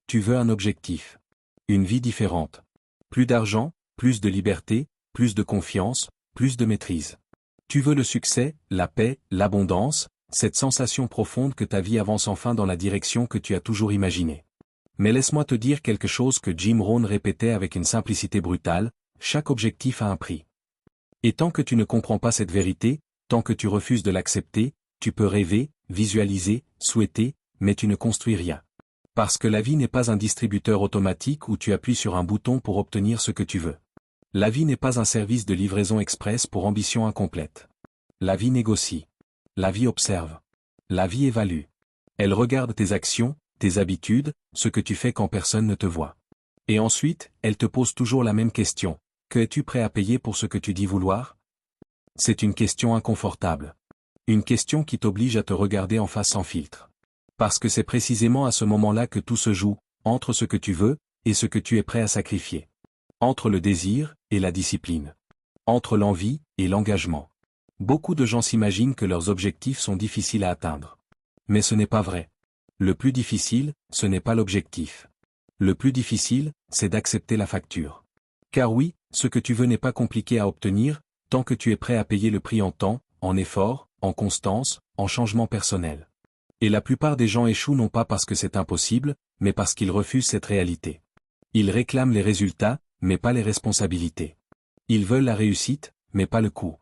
tu veux un objectif. Une vie différente. Plus d'argent, plus de liberté, plus de confiance, plus de maîtrise. Tu veux le succès, la paix, l'abondance, cette sensation profonde que ta vie avance enfin dans la direction que tu as toujours imaginée. Mais laisse-moi te dire quelque chose que Jim Rohn répétait avec une simplicité brutale, chaque objectif a un prix. Et tant que tu ne comprends pas cette vérité, tant que tu refuses de l'accepter, tu peux rêver, visualiser, souhaiter, mais tu ne construis rien. Parce que la vie n'est pas un distributeur automatique où tu appuies sur un bouton pour obtenir ce que tu veux. La vie n'est pas un service de livraison express pour ambition incomplète. La vie négocie. La vie observe. La vie évalue. Elle regarde tes actions, tes habitudes, ce que tu fais quand personne ne te voit. Et ensuite, elle te pose toujours la même question. Que es-tu prêt à payer pour ce que tu dis vouloir? C'est une question inconfortable. Une question qui t'oblige à te regarder en face sans filtre. Parce que c'est précisément à ce moment-là que tout se joue, entre ce que tu veux, et ce que tu es prêt à sacrifier. Entre le désir, et la discipline. Entre l'envie, et l'engagement. Beaucoup de gens s'imaginent que leurs objectifs sont difficiles à atteindre. Mais ce n'est pas vrai. Le plus difficile, ce n'est pas l'objectif. Le plus difficile, c'est d'accepter la facture. Car oui, ce que tu veux n'est pas compliqué à obtenir, tant que tu es prêt à payer le prix en temps, en effort, en constance, en changement personnel. Et la plupart des gens échouent non pas parce que c'est impossible, mais parce qu'ils refusent cette réalité. Ils réclament les résultats, mais pas les responsabilités. Ils veulent la réussite, mais pas le coût.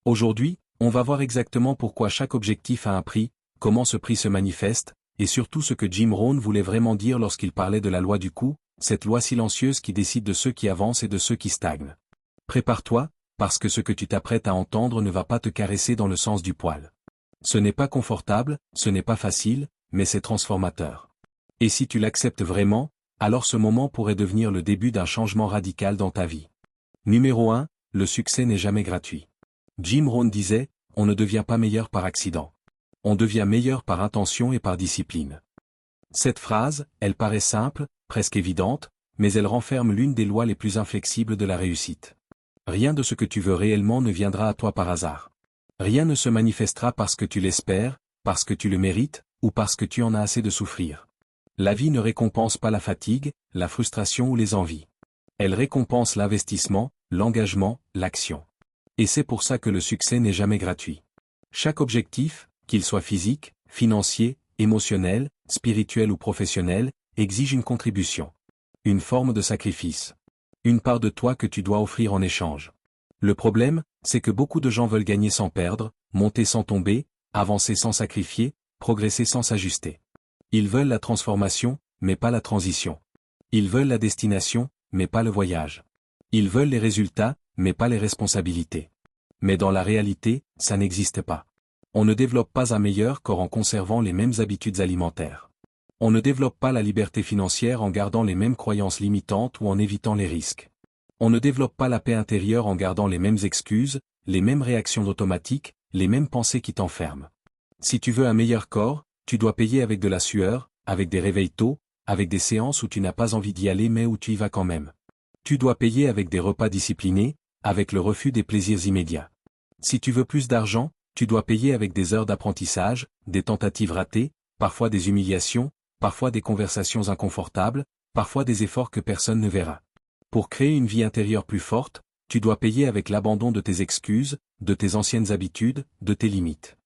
Aujourd'hui, on va voir exactement pourquoi chaque objectif a un prix, comment ce prix se manifeste, et surtout ce que Jim Rohn voulait vraiment dire lorsqu'il parlait de la loi du coût, cette loi silencieuse qui décide de ceux qui avancent et de ceux qui stagnent. Prépare-toi, parce que ce que tu t'apprêtes à entendre ne va pas te caresser dans le sens du poil. Ce n'est pas confortable, ce n'est pas facile, mais c'est transformateur. Et si tu l'acceptes vraiment, alors ce moment pourrait devenir le début d'un changement radical dans ta vie. Numéro 1, le succès n'est jamais gratuit. Jim Rohn disait, on ne devient pas meilleur par accident. On devient meilleur par intention et par discipline. Cette phrase, elle paraît simple, presque évidente, mais elle renferme l'une des lois les plus inflexibles de la réussite. Rien de ce que tu veux réellement ne viendra à toi par hasard. Rien ne se manifestera parce que tu l'espères, parce que tu le mérites, ou parce que tu en as assez de souffrir. La vie ne récompense pas la fatigue, la frustration ou les envies. Elle récompense l'investissement, l'engagement, l'action. Et c'est pour ça que le succès n'est jamais gratuit. Chaque objectif, qu'il soit physique, financier, émotionnel, spirituel ou professionnel, exige une contribution. Une forme de sacrifice. Une part de toi que tu dois offrir en échange. Le problème, c'est que beaucoup de gens veulent gagner sans perdre, monter sans tomber, avancer sans sacrifier, progresser sans s'ajuster. Ils veulent la transformation, mais pas la transition. Ils veulent la destination, mais pas le voyage. Ils veulent les résultats, mais pas les responsabilités. Mais dans la réalité, ça n'existe pas. On ne développe pas un meilleur corps en conservant les mêmes habitudes alimentaires. On ne développe pas la liberté financière en gardant les mêmes croyances limitantes ou en évitant les risques. On ne développe pas la paix intérieure en gardant les mêmes excuses, les mêmes réactions automatiques, les mêmes pensées qui t'enferment. Si tu veux un meilleur corps, tu dois payer avec de la sueur, avec des réveils tôt, avec des séances où tu n'as pas envie d'y aller mais où tu y vas quand même. Tu dois payer avec des repas disciplinés, avec le refus des plaisirs immédiats. Si tu veux plus d'argent, tu dois payer avec des heures d'apprentissage, des tentatives ratées, parfois des humiliations, parfois des conversations inconfortables, parfois des efforts que personne ne verra. Pour créer une vie intérieure plus forte, tu dois payer avec l'abandon de tes excuses, de tes anciennes habitudes, de tes limites.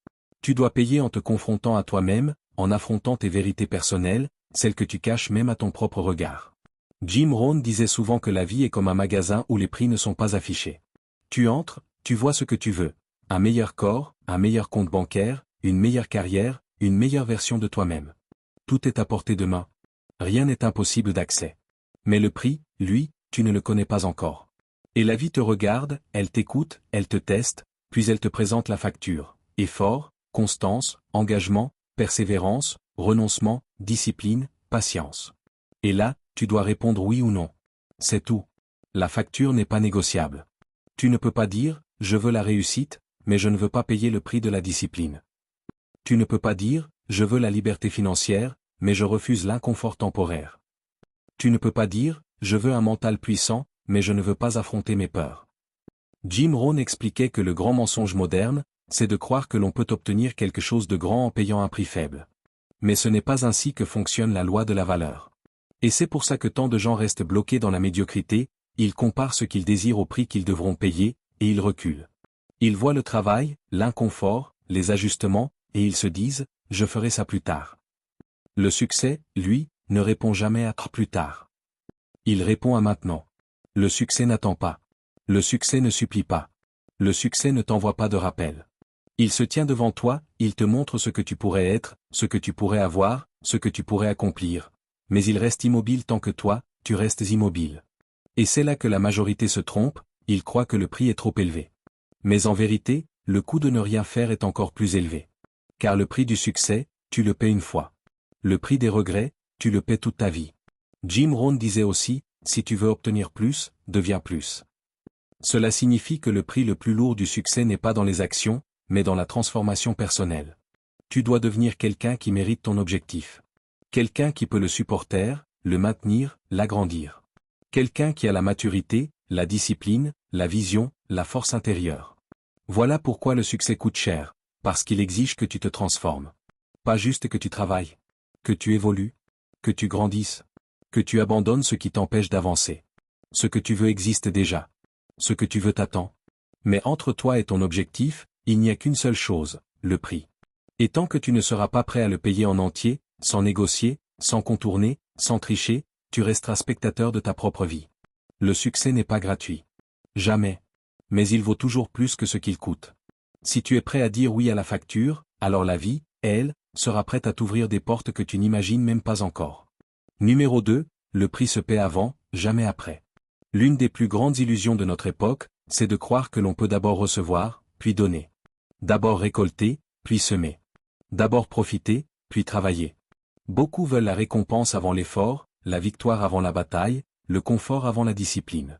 Tu dois payer en te confrontant à toi-même, en affrontant tes vérités personnelles, celles que tu caches même à ton propre regard. Jim Rohn disait souvent que la vie est comme un magasin où les prix ne sont pas affichés. Tu entres, tu vois ce que tu veux. Un meilleur corps, un meilleur compte bancaire, une meilleure carrière, une meilleure version de toi-même. Tout est à portée de main. Rien n'est impossible d'accès. Mais le prix, lui, tu ne le connais pas encore. Et la vie te regarde, elle t'écoute, elle te teste, puis elle te présente la facture. Effort, constance, engagement, persévérance, renoncement, discipline, patience. Et là, tu dois répondre oui ou non. C'est tout. La facture n'est pas négociable. Tu ne peux pas dire, je veux la réussite, mais je ne veux pas payer le prix de la discipline. Tu ne peux pas dire, je veux la liberté financière, mais je refuse l'inconfort temporaire. Tu ne peux pas dire, je veux un mental puissant, mais je ne veux pas affronter mes peurs. Jim Rohn expliquait que le grand mensonge moderne, c'est de croire que l'on peut obtenir quelque chose de grand en payant un prix faible. Mais ce n'est pas ainsi que fonctionne la loi de la valeur. Et c'est pour ça que tant de gens restent bloqués dans la médiocrité, ils comparent ce qu'ils désirent au prix qu'ils devront payer, et ils reculent. Ils voient le travail, l'inconfort, les ajustements, et ils se disent, je ferai ça plus tard. Le succès, lui, ne répond jamais à plus tard. Il répond à maintenant. Le succès n'attend pas. Le succès ne supplie pas. Le succès ne t'envoie pas de rappel. Il se tient devant toi, il te montre ce que tu pourrais être, ce que tu pourrais avoir, ce que tu pourrais accomplir. Mais il reste immobile tant que toi, tu restes immobile. Et c'est là que la majorité se trompe, ils croient que le prix est trop élevé. Mais en vérité, le coût de ne rien faire est encore plus élevé. Car le prix du succès, tu le paies une fois. Le prix des regrets, tu le paies toute ta vie. Jim Rohn disait aussi, si tu veux obtenir plus, deviens plus. Cela signifie que le prix le plus lourd du succès n'est pas dans les actions, mais dans la transformation personnelle. Tu dois devenir quelqu'un qui mérite ton objectif. Quelqu'un qui peut le supporter, le maintenir, l'agrandir. Quelqu'un qui a la maturité, la discipline, la vision, la force intérieure. Voilà pourquoi le succès coûte cher, parce qu'il exige que tu te transformes. Pas juste que tu travailles. Que tu évolues. Que tu grandisses. Que tu abandonnes ce qui t'empêche d'avancer. Ce que tu veux existe déjà. Ce que tu veux t'attend. Mais entre toi et ton objectif, il n'y a qu'une seule chose, le prix. Et tant que tu ne seras pas prêt à le payer en entier, sans négocier, sans contourner, sans tricher, tu resteras spectateur de ta propre vie. Le succès n'est pas gratuit. Jamais. Mais il vaut toujours plus que ce qu'il coûte. Si tu es prêt à dire oui à la facture, alors la vie, elle, sera prête à t'ouvrir des portes que tu n'imagines même pas encore. Numéro 2, le prix se paie avant, jamais après. L'une des plus grandes illusions de notre époque, c'est de croire que l'on peut d'abord recevoir, puis donner. D'abord récolter, puis semer. D'abord profiter, puis travailler. Beaucoup veulent la récompense avant l'effort, la victoire avant la bataille, le confort avant la discipline.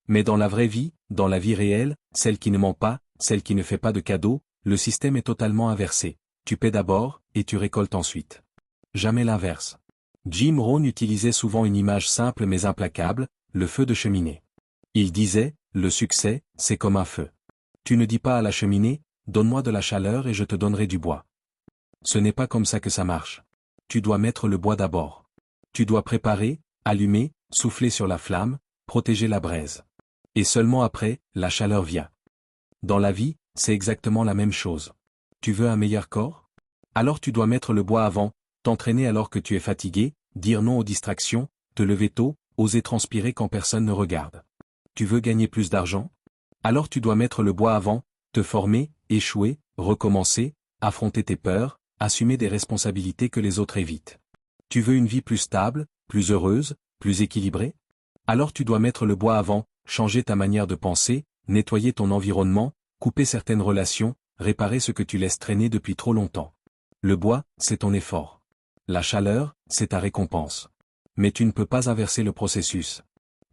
Mais dans la vraie vie, dans la vie réelle, celle qui ne ment pas, celle qui ne fait pas de cadeaux, le système est totalement inversé. Tu paies d'abord, et tu récoltes ensuite. Jamais l'inverse. Jim Rohn utilisait souvent une image simple mais implacable, le feu de cheminée. Il disait, le succès, c'est comme un feu. Tu ne dis pas à la cheminée, donne-moi de la chaleur et je te donnerai du bois. Ce n'est pas comme ça que ça marche. Tu dois mettre le bois d'abord. Tu dois préparer, allumer, souffler sur la flamme, protéger la braise. Et seulement après, la chaleur vient. Dans la vie, c'est exactement la même chose. Tu veux un meilleur corps? Alors tu dois mettre le bois avant, t'entraîner alors que tu es fatigué, dire non aux distractions, te lever tôt, oser transpirer quand personne ne regarde. Tu veux gagner plus d'argent? Alors tu dois mettre le bois avant, te former, échouer, recommencer, affronter tes peurs, assumer des responsabilités que les autres évitent. Tu veux une vie plus stable, plus heureuse, plus équilibrée? Alors tu dois mettre le bois avant, changer ta manière de penser, nettoyer ton environnement, couper certaines relations, réparer ce que tu laisses traîner depuis trop longtemps. Le bois, c'est ton effort. La chaleur, c'est ta récompense. Mais tu ne peux pas inverser le processus.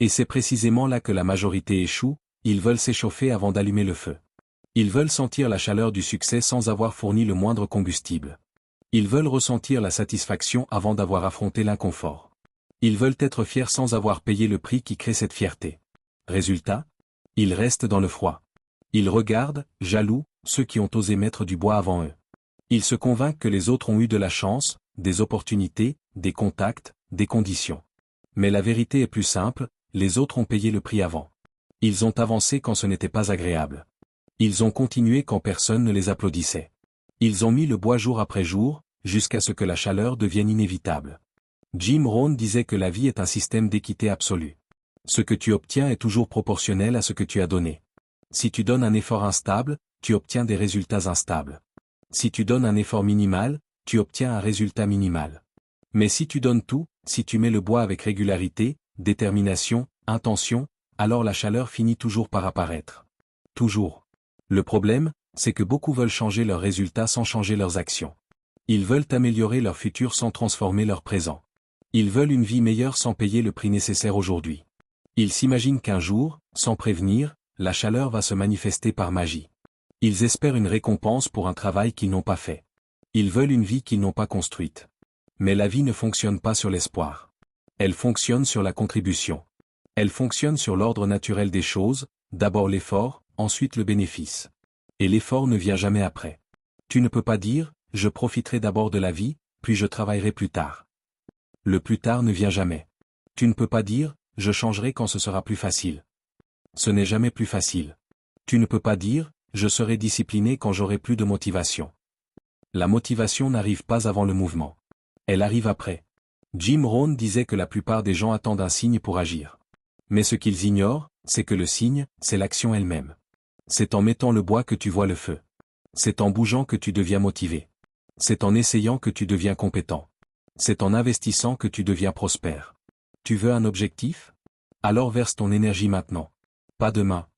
Et c'est précisément là que la majorité échoue, ils veulent s'échauffer avant d'allumer le feu. Ils veulent sentir la chaleur du succès sans avoir fourni le moindre combustible. Ils veulent ressentir la satisfaction avant d'avoir affronté l'inconfort. Ils veulent être fiers sans avoir payé le prix qui crée cette fierté. Résultat? Ils restent dans le froid. Ils regardent, jaloux, ceux qui ont osé mettre du bois avant eux. Ils se convainquent que les autres ont eu de la chance, des opportunités, des contacts, des conditions. Mais la vérité est plus simple, les autres ont payé le prix avant. Ils ont avancé quand ce n'était pas agréable. Ils ont continué quand personne ne les applaudissait. Ils ont mis le bois jour après jour, jusqu'à ce que la chaleur devienne inévitable. Jim Rohn disait que la vie est un système d'équité absolue. Ce que tu obtiens est toujours proportionnel à ce que tu as donné. Si tu donnes un effort instable, tu obtiens des résultats instables. Si tu donnes un effort minimal, tu obtiens un résultat minimal. Mais si tu donnes tout, si tu mets le bois avec régularité, détermination, intention, alors la chaleur finit toujours par apparaître. Toujours. Le problème, c'est que beaucoup veulent changer leurs résultats sans changer leurs actions. Ils veulent améliorer leur futur sans transformer leur présent. Ils veulent une vie meilleure sans payer le prix nécessaire aujourd'hui. Ils s'imaginent qu'un jour, sans prévenir, la chaleur va se manifester par magie. Ils espèrent une récompense pour un travail qu'ils n'ont pas fait. Ils veulent une vie qu'ils n'ont pas construite. Mais la vie ne fonctionne pas sur l'espoir. Elle fonctionne sur la contribution. Elle fonctionne sur l'ordre naturel des choses, d'abord l'effort, ensuite le bénéfice. Et l'effort ne vient jamais après. Tu ne peux pas dire, je profiterai d'abord de la vie, puis je travaillerai plus tard. Le plus tard ne vient jamais. Tu ne peux pas dire, je changerai quand ce sera plus facile. Ce n'est jamais plus facile. Tu ne peux pas dire, je serai discipliné quand j'aurai plus de motivation. La motivation n'arrive pas avant le mouvement. Elle arrive après. Jim Rohn disait que la plupart des gens attendent un signe pour agir. Mais ce qu'ils ignorent, c'est que le signe, c'est l'action elle-même. C'est en mettant le bois que tu vois le feu. C'est en bougeant que tu deviens motivé. C'est en essayant que tu deviens compétent. C'est en investissant que tu deviens prospère. Tu veux un objectif? Alors verse ton énergie maintenant. Pas demain.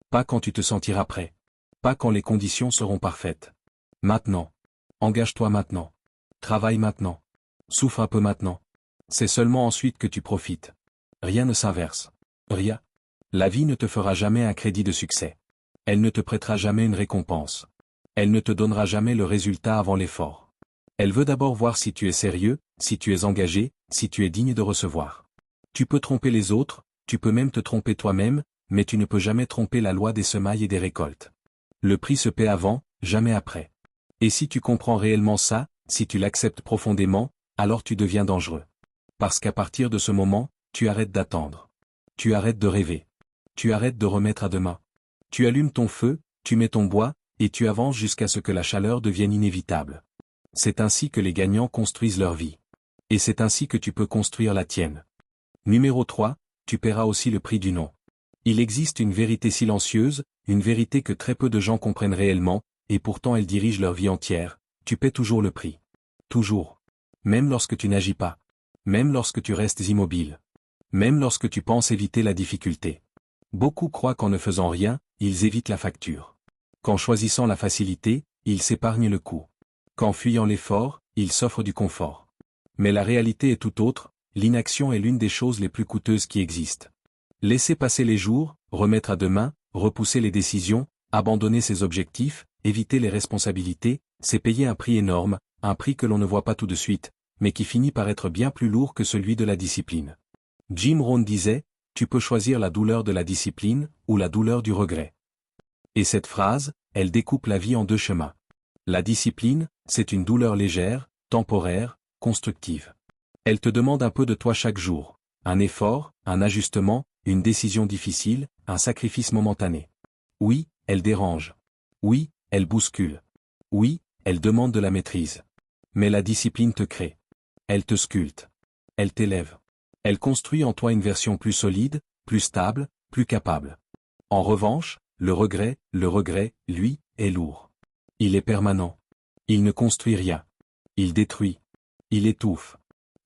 Pas quand tu te sentiras prêt. Pas quand les conditions seront parfaites. Maintenant. Engage-toi maintenant. Travaille maintenant. Souffre un peu maintenant. C'est seulement ensuite que tu profites. Rien ne s'inverse. Rien. La vie ne te fera jamais un crédit de succès. Elle ne te prêtera jamais une récompense. Elle ne te donnera jamais le résultat avant l'effort. Elle veut d'abord voir si tu es sérieux, si tu es engagé, si tu es digne de recevoir. Tu peux tromper les autres, tu peux même te tromper toi-même, mais tu ne peux jamais tromper la loi des semailles et des récoltes. Le prix se paie avant, jamais après. Et si tu comprends réellement ça, si tu l'acceptes profondément, alors tu deviens dangereux. Parce qu'à partir de ce moment, tu arrêtes d'attendre. Tu arrêtes de rêver. Tu arrêtes de remettre à demain. Tu allumes ton feu, tu mets ton bois, et tu avances jusqu'à ce que la chaleur devienne inévitable. C'est ainsi que les gagnants construisent leur vie. Et c'est ainsi que tu peux construire la tienne. Numéro 3, tu paieras aussi le prix du non. Il existe une vérité silencieuse, une vérité que très peu de gens comprennent réellement, et pourtant elle dirige leur vie entière. Tu paies toujours le prix. Toujours. Même lorsque tu n'agis pas. Même lorsque tu restes immobile. Même lorsque tu penses éviter la difficulté. Beaucoup croient qu'en ne faisant rien, ils évitent la facture. Qu'en choisissant la facilité, ils s'épargnent le coût. Qu'en fuyant l'effort, ils s'offrent du confort. Mais la réalité est tout autre, l'inaction est l'une des choses les plus coûteuses qui existent. Laisser passer les jours, remettre à demain, repousser les décisions, abandonner ses objectifs, éviter les responsabilités, c'est payer un prix énorme, un prix que l'on ne voit pas tout de suite, mais qui finit par être bien plus lourd que celui de la discipline. Jim Rohn disait, tu peux choisir la douleur de la discipline, ou la douleur du regret. Et cette phrase, elle découpe la vie en deux chemins. La discipline, c'est une douleur légère, temporaire, constructive. Elle te demande un peu de toi chaque jour, un effort, un ajustement, une décision difficile, un sacrifice momentané. Oui, elle dérange. Oui, elle bouscule. Oui, elle demande de la maîtrise. Mais la discipline te crée. Elle te sculpte. Elle t'élève. Elle construit en toi une version plus solide, plus stable, plus capable. En revanche, le regret, lui, est lourd. Il est permanent. Il ne construit rien. Il détruit. Il étouffe.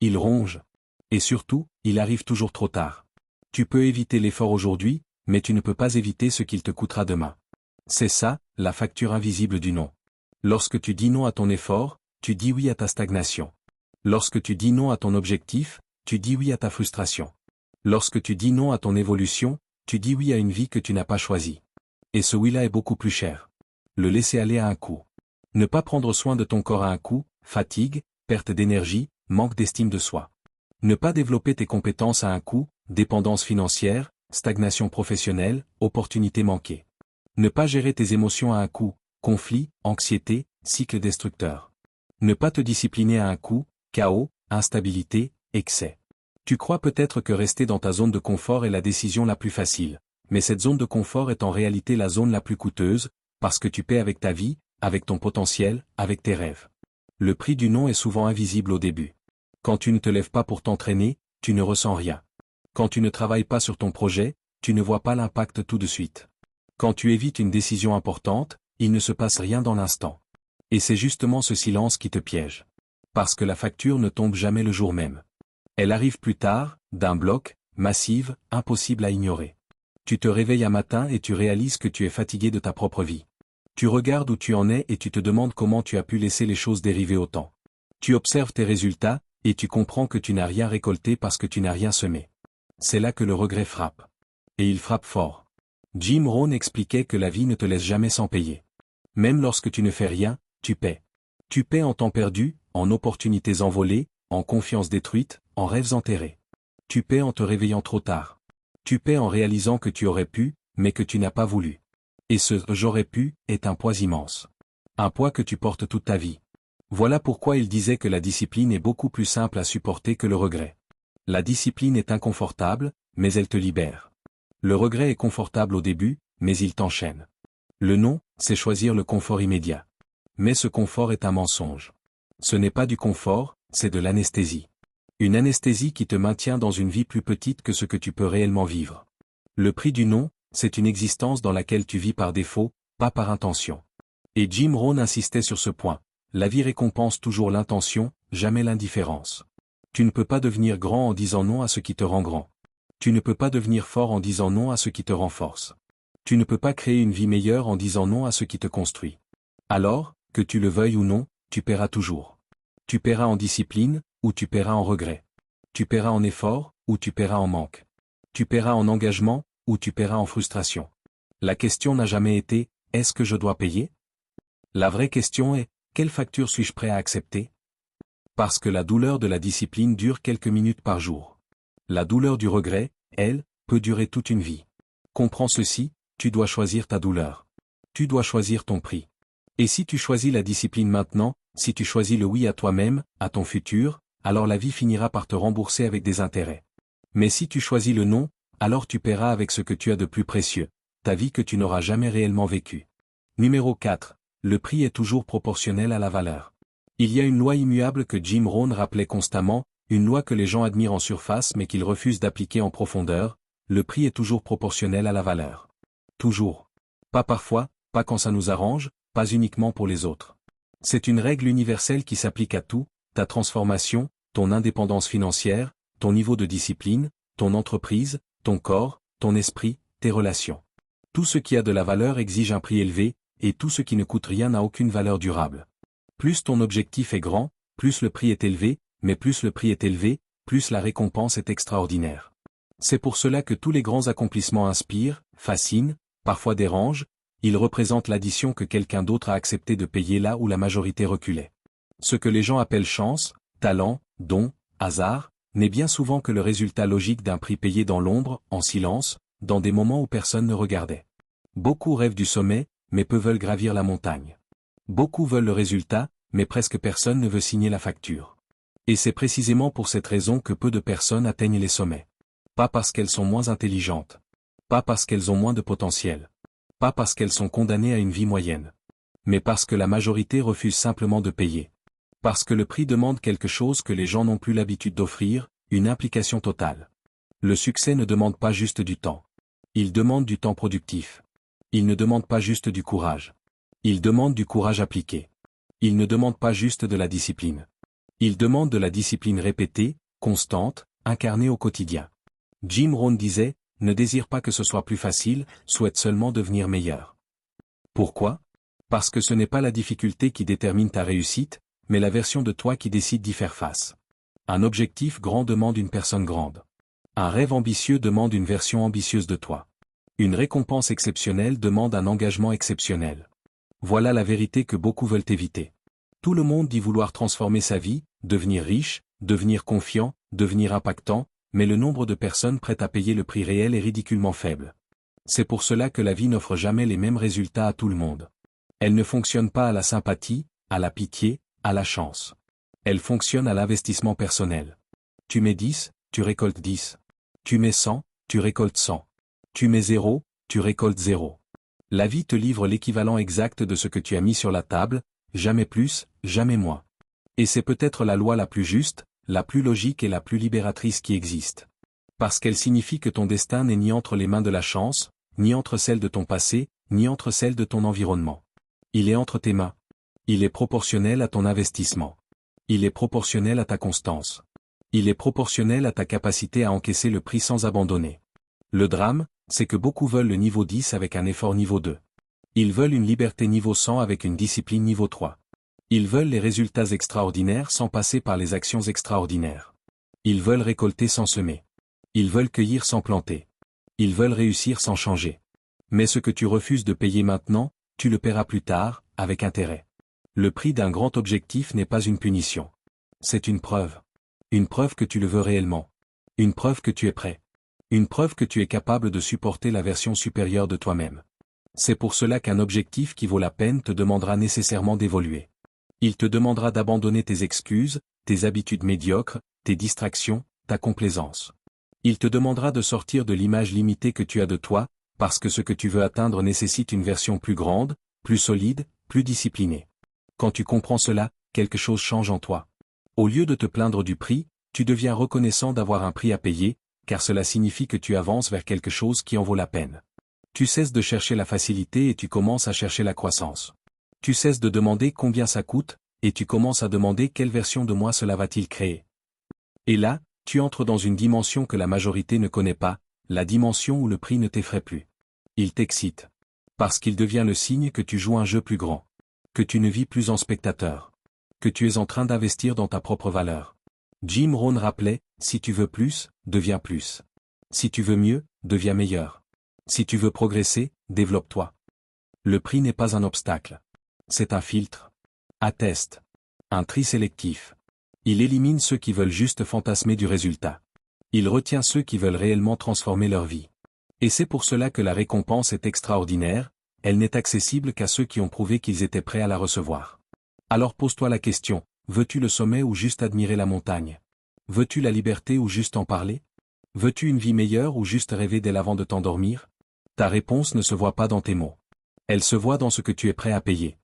Il ronge. Et surtout, il arrive toujours trop tard. Tu peux éviter l'effort aujourd'hui, mais tu ne peux pas éviter ce qu'il te coûtera demain. C'est ça, la facture invisible du non. Lorsque tu dis non à ton effort, tu dis oui à ta stagnation. Lorsque tu dis non à ton objectif, tu dis oui à ta frustration. Lorsque tu dis non à ton évolution, tu dis oui à une vie que tu n'as pas choisie. Et ce oui-là est beaucoup plus cher. Le laisser aller à un coût. Ne pas prendre soin de ton corps à un coût, fatigue, perte d'énergie, manque d'estime de soi. Ne pas développer tes compétences à un coût, dépendance financière, stagnation professionnelle, opportunité manquée. Ne pas gérer tes émotions à un coût, conflit, anxiété, cycle destructeur. Ne pas te discipliner à un coût, chaos, instabilité, excès. Tu crois peut-être que rester dans ta zone de confort est la décision la plus facile, mais cette zone de confort est en réalité la zone la plus coûteuse, parce que tu paies avec ta vie, avec ton potentiel, avec tes rêves. Le prix du non est souvent invisible au début. Quand tu ne te lèves pas pour t'entraîner, tu ne ressens rien. Quand tu ne travailles pas sur ton projet, tu ne vois pas l'impact tout de suite. Quand tu évites une décision importante, il ne se passe rien dans l'instant. Et c'est justement ce silence qui te piège. Parce que la facture ne tombe jamais le jour même. Elle arrive plus tard, d'un bloc, massive, impossible à ignorer. Tu te réveilles un matin et tu réalises que tu es fatigué de ta propre vie. Tu regardes où tu en es et tu te demandes comment tu as pu laisser les choses dériver autant. Tu observes tes résultats, et tu comprends que tu n'as rien récolté parce que tu n'as rien semé. C'est là que le regret frappe. Et il frappe fort. Jim Rohn expliquait que la vie ne te laisse jamais sans payer. Même lorsque tu ne fais rien, tu paies. Tu paies en temps perdu, en opportunités envolées, en confiance détruite, en rêves enterrés. Tu paies en te réveillant trop tard. Tu paies en réalisant que tu aurais pu, mais que tu n'as pas voulu. Et ce « j'aurais pu » est un poids immense. Un poids que tu portes toute ta vie. Voilà pourquoi il disait que la discipline est beaucoup plus simple à supporter que le regret. La discipline est inconfortable, mais elle te libère. Le regret est confortable au début, mais il t'enchaîne. Le non, c'est choisir le confort immédiat. Mais ce confort est un mensonge. Ce n'est pas du confort, c'est de l'anesthésie. Une anesthésie qui te maintient dans une vie plus petite que ce que tu peux réellement vivre. Le prix du non, c'est une existence dans laquelle tu vis par défaut, pas par intention. Et Jim Rohn insistait sur ce point. La vie récompense toujours l'intention, jamais l'indifférence. Tu ne peux pas devenir grand en disant non à ce qui te rend grand. Tu ne peux pas devenir fort en disant non à ce qui te renforce. Tu ne peux pas créer une vie meilleure en disant non à ce qui te construit. Alors, que tu le veuilles ou non, tu paieras toujours. Tu paieras en discipline, ou tu paieras en regret. Tu paieras en effort, ou tu paieras en manque. Tu paieras en engagement, ou tu paieras en frustration. La question n'a jamais été, est-ce que je dois payer? La vraie question est, quelle facture suis-je prêt à accepter? Parce que la douleur de la discipline dure quelques minutes par jour. La douleur du regret, elle, peut durer toute une vie. Comprends ceci, tu dois choisir ta douleur. Tu dois choisir ton prix. Et si tu choisis la discipline maintenant, si tu choisis le oui à toi-même, à ton futur, alors la vie finira par te rembourser avec des intérêts. Mais si tu choisis le non, alors tu paieras avec ce que tu as de plus précieux, ta vie que tu n'auras jamais réellement vécue. Numéro 4. Le prix est toujours proportionnel à la valeur. Il y a une loi immuable que Jim Rohn rappelait constamment, une loi que les gens admirent en surface mais qu'ils refusent d'appliquer en profondeur, le prix est toujours proportionnel à la valeur. Toujours. Pas parfois, pas quand ça nous arrange, pas uniquement pour les autres. C'est une règle universelle qui s'applique à tout, ta transformation, ton indépendance financière, ton niveau de discipline, ton entreprise, ton corps, ton esprit, tes relations. Tout ce qui a de la valeur exige un prix élevé, et tout ce qui ne coûte rien n'a aucune valeur durable. Plus ton objectif est grand, plus le prix est élevé, mais plus le prix est élevé, plus la récompense est extraordinaire. C'est pour cela que tous les grands accomplissements inspirent, fascinent, parfois dérangent, ils représentent l'addition que quelqu'un d'autre a accepté de payer là où la majorité reculait. Ce que les gens appellent chance, talent, don, hasard, n'est bien souvent que le résultat logique d'un prix payé dans l'ombre, en silence, dans des moments où personne ne regardait. Beaucoup rêvent du sommet, mais peu veulent gravir la montagne. Beaucoup veulent le résultat, mais presque personne ne veut signer la facture. Et c'est précisément pour cette raison que peu de personnes atteignent les sommets. Pas parce qu'elles sont moins intelligentes. Pas parce qu'elles ont moins de potentiel. Pas parce qu'elles sont condamnées à une vie moyenne. Mais parce que la majorité refuse simplement de payer. Parce que le prix demande quelque chose que les gens n'ont plus l'habitude d'offrir, une implication totale. Le succès ne demande pas juste du temps. Il demande du temps productif. Il ne demande pas juste du courage. Il demande du courage appliqué. Il ne demande pas juste de la discipline. Il demande de la discipline répétée, constante, incarnée au quotidien. Jim Rohn disait, ne désire pas que ce soit plus facile, souhaite seulement devenir meilleur. Pourquoi? Parce que ce n'est pas la difficulté qui détermine ta réussite, mais la version de toi qui décide d'y faire face. Un objectif grand demande une personne grande. Un rêve ambitieux demande une version ambitieuse de toi. Une récompense exceptionnelle demande un engagement exceptionnel. Voilà la vérité que beaucoup veulent éviter. Tout le monde dit vouloir transformer sa vie, devenir riche, devenir confiant, devenir impactant, mais le nombre de personnes prêtes à payer le prix réel est ridiculement faible. C'est pour cela que la vie n'offre jamais les mêmes résultats à tout le monde. Elle ne fonctionne pas à la sympathie, à la pitié, à la chance. Elle fonctionne à l'investissement personnel. Tu mets 10, tu récoltes 10. Tu mets 100, tu récoltes 100. Tu mets 0, tu récoltes 0. La vie te livre l'équivalent exact de ce que tu as mis sur la table, jamais plus, jamais moins. Et c'est peut-être la loi la plus juste, la plus logique et la plus libératrice qui existe. Parce qu'elle signifie que ton destin n'est ni entre les mains de la chance, ni entre celles de ton passé, ni entre celles de ton environnement. Il est entre tes mains. Il est proportionnel à ton investissement. Il est proportionnel à ta constance. Il est proportionnel à ta capacité à encaisser le prix sans abandonner. Le drame, c'est que beaucoup veulent le niveau 10 avec un effort niveau 2. Ils veulent une liberté niveau 100 avec une discipline niveau 3. Ils veulent les résultats extraordinaires sans passer par les actions extraordinaires. Ils veulent récolter sans semer. Ils veulent cueillir sans planter. Ils veulent réussir sans changer. Mais ce que tu refuses de payer maintenant, tu le paieras plus tard, avec intérêt. Le prix d'un grand objectif n'est pas une punition. C'est une preuve. Une preuve que tu le veux réellement. Une preuve que tu es prêt. Une preuve que tu es capable de supporter la version supérieure de toi-même. C'est pour cela qu'un objectif qui vaut la peine te demandera nécessairement d'évoluer. Il te demandera d'abandonner tes excuses, tes habitudes médiocres, tes distractions, ta complaisance. Il te demandera de sortir de l'image limitée que tu as de toi, parce que ce que tu veux atteindre nécessite une version plus grande, plus solide, plus disciplinée. Quand tu comprends cela, quelque chose change en toi. Au lieu de te plaindre du prix, tu deviens reconnaissant d'avoir un prix à payer, car cela signifie que tu avances vers quelque chose qui en vaut la peine. Tu cesses de chercher la facilité et tu commences à chercher la croissance. Tu cesses de demander combien ça coûte, et tu commences à demander quelle version de moi cela va-t-il créer. Et là, tu entres dans une dimension que la majorité ne connaît pas, la dimension où le prix ne t'effraie plus. Il t'excite. Parce qu'il devient le signe que tu joues un jeu plus grand. Que tu ne vis plus en spectateur. Que tu es en train d'investir dans ta propre valeur. Jim Rohn rappelait, si tu veux plus, deviens plus. Si tu veux mieux, deviens meilleur. Si tu veux progresser, développe-toi. Le prix n'est pas un obstacle. C'est un filtre. Un test. Un tri sélectif. Il élimine ceux qui veulent juste fantasmer du résultat. Il retient ceux qui veulent réellement transformer leur vie. Et c'est pour cela que la récompense est extraordinaire, elle n'est accessible qu'à ceux qui ont prouvé qu'ils étaient prêts à la recevoir. Alors pose-toi la question, veux-tu le sommet ou juste admirer la montagne? Veux-tu la liberté ou juste en parler? Veux-tu une vie meilleure ou juste rêver dès l'avant de t'endormir? Ta réponse ne se voit pas dans tes mots. Elle se voit dans ce que tu es prêt à payer.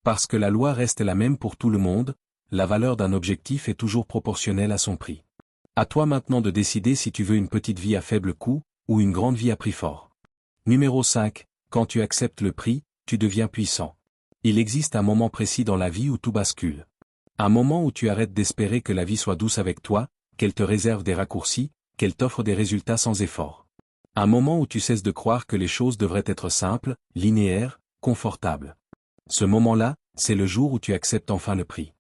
Parce que la loi reste la même pour tout le monde, la valeur d'un objectif est toujours proportionnelle à son prix. À toi maintenant de décider si tu veux une petite vie à faible coût, ou une grande vie à prix fort. Numéro 5. Quand tu acceptes le prix, tu deviens puissant. Il existe un moment précis dans la vie où tout bascule. Un moment où tu arrêtes d'espérer que la vie soit douce avec toi, qu'elle te réserve des raccourcis, qu'elle t'offre des résultats sans effort. Un moment où tu cesses de croire que les choses devraient être simples, linéaires, confortables. Ce moment-là, c'est le jour où tu acceptes enfin le prix.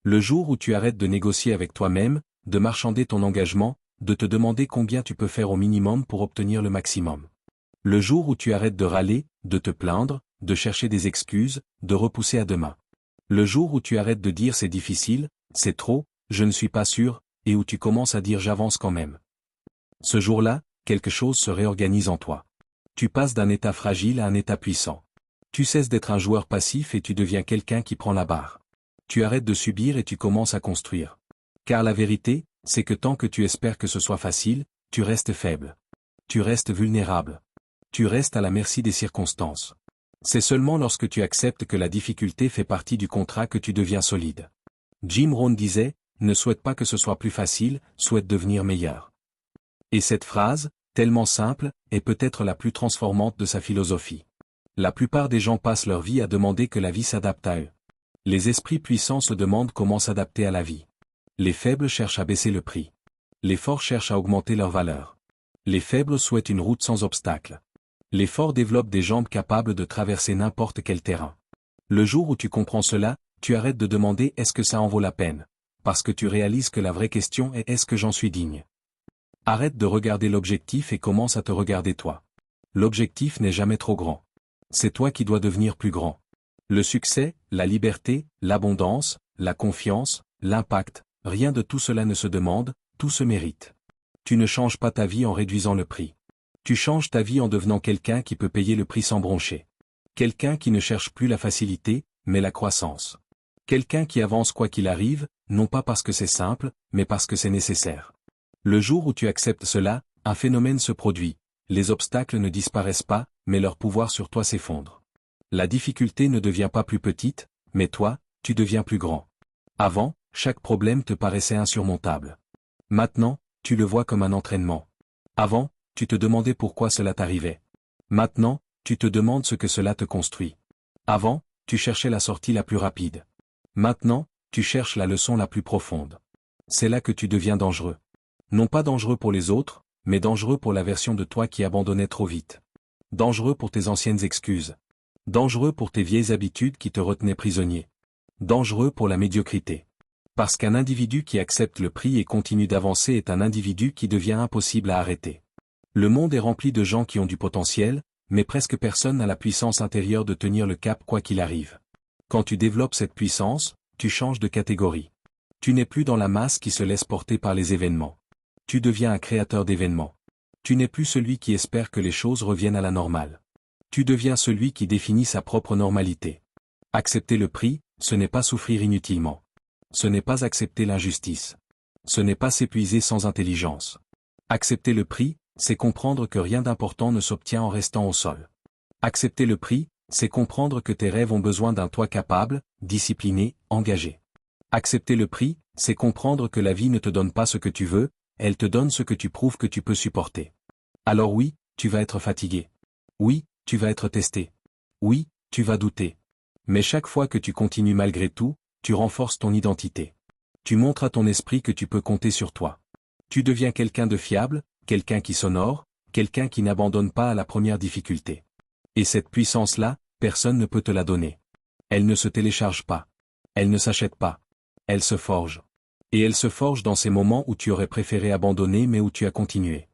Le jour où tu arrêtes de négocier avec toi-même, de marchander ton engagement, de te demander combien tu peux faire au minimum pour obtenir le maximum. Le jour où tu arrêtes de râler, de te plaindre, de chercher des excuses, de repousser à demain. Le jour où tu arrêtes de dire c'est difficile, c'est trop, je ne suis pas sûr, et où tu commences à dire j'avance quand même. Ce jour-là, quelque chose se réorganise en toi. Tu passes d'un état fragile à un état puissant. Tu cesses d'être un joueur passif et tu deviens quelqu'un qui prend la barre. Tu arrêtes de subir et tu commences à construire. Car la vérité, c'est que tant que tu espères que ce soit facile, tu restes faible. Tu restes vulnérable. Tu restes à la merci des circonstances. C'est seulement lorsque tu acceptes que la difficulté fait partie du contrat que tu deviens solide. Jim Rohn disait, ne souhaite pas que ce soit plus facile, souhaite devenir meilleur. Et cette phrase, tellement simple, est peut-être la plus transformante de sa philosophie. La plupart des gens passent leur vie à demander que la vie s'adapte à eux. Les esprits puissants se demandent comment s'adapter à la vie. Les faibles cherchent à baisser le prix. Les forts cherchent à augmenter leur valeur. Les faibles souhaitent une route sans obstacle. Les forts développent des jambes capables de traverser n'importe quel terrain. Le jour où tu comprends cela, tu arrêtes de demander est-ce que ça en vaut la peine, parce que tu réalises que la vraie question est est-ce que j'en suis digne. Arrête de regarder l'objectif et commence à te regarder toi. L'objectif n'est jamais trop grand. C'est toi qui dois devenir plus grand. Le succès, la liberté, l'abondance, la confiance, l'impact, rien de tout cela ne se demande, tout se mérite. Tu ne changes pas ta vie en réduisant le prix. Tu changes ta vie en devenant quelqu'un qui peut payer le prix sans broncher. Quelqu'un qui ne cherche plus la facilité, mais la croissance. Quelqu'un qui avance quoi qu'il arrive, non pas parce que c'est simple, mais parce que c'est nécessaire. Le jour où tu acceptes cela, un phénomène se produit. Les obstacles ne disparaissent pas, mais leur pouvoir sur toi s'effondre. La difficulté ne devient pas plus petite, mais toi, tu deviens plus grand. Avant, chaque problème te paraissait insurmontable. Maintenant, tu le vois comme un entraînement. Avant, tu te demandais pourquoi cela t'arrivait. Maintenant, tu te demandes ce que cela te construit. Avant, tu cherchais la sortie la plus rapide. Maintenant, tu cherches la leçon la plus profonde. C'est là que tu deviens dangereux. Non pas dangereux pour les autres, mais dangereux pour la version de toi qui abandonnait trop vite. Dangereux pour tes anciennes excuses. Dangereux pour tes vieilles habitudes qui te retenaient prisonnier. Dangereux pour la médiocrité. Parce qu'un individu qui accepte le prix et continue d'avancer est un individu qui devient impossible à arrêter. Le monde est rempli de gens qui ont du potentiel, mais presque personne n'a la puissance intérieure de tenir le cap quoi qu'il arrive. Quand tu développes cette puissance, tu changes de catégorie. Tu n'es plus dans la masse qui se laisse porter par les événements. Tu deviens un créateur d'événements. Tu n'es plus celui qui espère que les choses reviennent à la normale. Tu deviens celui qui définit sa propre normalité. Accepter le prix, ce n'est pas souffrir inutilement. Ce n'est pas accepter l'injustice. Ce n'est pas s'épuiser sans intelligence. Accepter le prix, c'est comprendre que rien d'important ne s'obtient en restant au sol. Accepter le prix, c'est comprendre que tes rêves ont besoin d'un toit capable, discipliné, engagé. Accepter le prix, c'est comprendre que la vie ne te donne pas ce que tu veux, elle te donne ce que tu prouves que tu peux supporter. Alors oui, tu vas être fatigué. Oui, tu vas être testé. Oui, tu vas douter. Mais chaque fois que tu continues malgré tout, tu renforces ton identité. Tu montres à ton esprit que tu peux compter sur toi. Tu deviens quelqu'un de fiable, quelqu'un qui s'honore, quelqu'un qui n'abandonne pas à la première difficulté. Et cette puissance-là, personne ne peut te la donner. Elle ne se télécharge pas. Elle ne s'achète pas. Elle se forge. Et elle se forge dans ces moments où tu aurais préféré abandonner mais où tu as continué.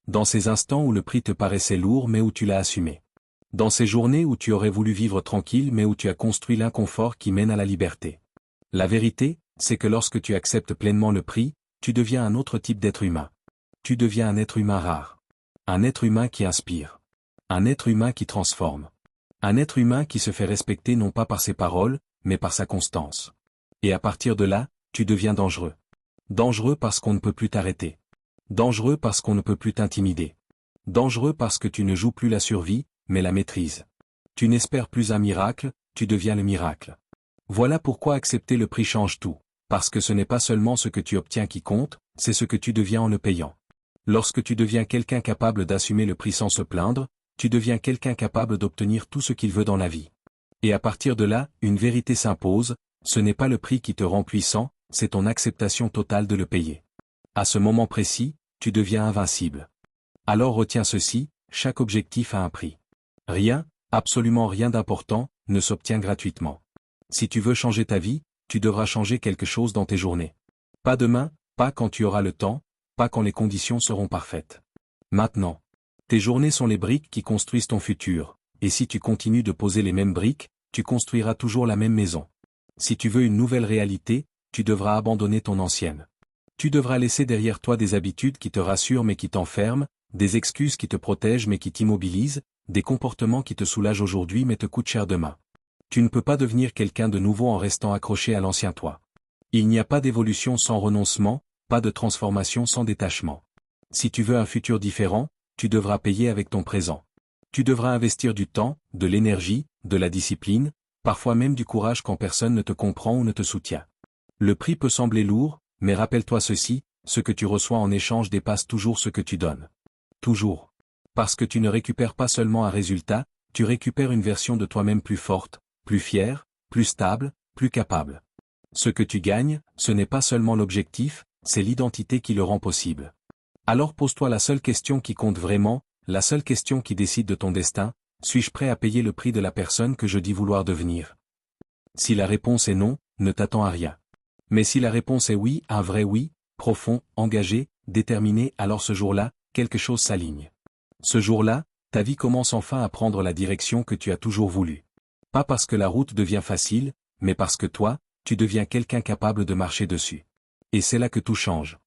Dans ces instants où le prix te paraissait lourd mais où tu l'as assumé. Dans ces journées où tu aurais voulu vivre tranquille mais où tu as construit l'inconfort qui mène à la liberté. La vérité, c'est que lorsque tu acceptes pleinement le prix, tu deviens un autre type d'être humain. Tu deviens un être humain rare. Un être humain qui inspire. Un être humain qui transforme. Un être humain qui se fait respecter non pas par ses paroles, mais par sa constance. Et à partir de là, tu deviens dangereux. Dangereux parce qu'on ne peut plus t'arrêter. Dangereux parce qu'on ne peut plus t'intimider. Dangereux parce que tu ne joues plus la survie, mais la maîtrise. Tu n'espères plus un miracle, tu deviens le miracle. Voilà pourquoi accepter le prix change tout. Parce que ce n'est pas seulement ce que tu obtiens qui compte, c'est ce que tu deviens en le payant. Lorsque tu deviens quelqu'un capable d'assumer le prix sans se plaindre, tu deviens quelqu'un capable d'obtenir tout ce qu'il veut dans la vie. Et à partir de là, une vérité s'impose, ce n'est pas le prix qui te rend puissant, c'est ton acceptation totale de le payer. À ce moment précis, tu deviens invincible. Alors retiens ceci, chaque objectif a un prix. Rien, absolument rien d'important, ne s'obtient gratuitement. Si tu veux changer ta vie, tu devras changer quelque chose dans tes journées. Pas demain, pas quand tu auras le temps, pas quand les conditions seront parfaites. Maintenant. Tes journées sont les briques qui construisent ton futur, et si tu continues de poser les mêmes briques, tu construiras toujours la même maison. Si tu veux une nouvelle réalité, tu devras abandonner ton ancienne. Tu devras laisser derrière toi des habitudes qui te rassurent mais qui t'enferment, des excuses qui te protègent mais qui t'immobilisent, des comportements qui te soulagent aujourd'hui mais te coûtent cher demain. Tu ne peux pas devenir quelqu'un de nouveau en restant accroché à l'ancien toi. Il n'y a pas d'évolution sans renoncement, pas de transformation sans détachement. Si tu veux un futur différent, tu devras payer avec ton présent. Tu devras investir du temps, de l'énergie, de la discipline, parfois même du courage quand personne ne te comprend ou ne te soutient. Le prix peut sembler lourd, mais rappelle-toi ceci, ce que tu reçois en échange dépasse toujours ce que tu donnes. Toujours. Parce que tu ne récupères pas seulement un résultat, tu récupères une version de toi-même plus forte, plus fière, plus stable, plus capable. Ce que tu gagnes, ce n'est pas seulement l'objectif, c'est l'identité qui le rend possible. Alors pose-toi la seule question qui compte vraiment, la seule question qui décide de ton destin, suis-je prêt à payer le prix de la personne que je dis vouloir devenir? Si la réponse est non, ne t'attends à rien. Mais si la réponse est oui, un vrai oui, profond, engagé, déterminé, alors ce jour-là, quelque chose s'aligne. Ce jour-là, ta vie commence enfin à prendre la direction que tu as toujours voulu. Pas parce que la route devient facile, mais parce que toi, tu deviens quelqu'un capable de marcher dessus. Et c'est là que tout change.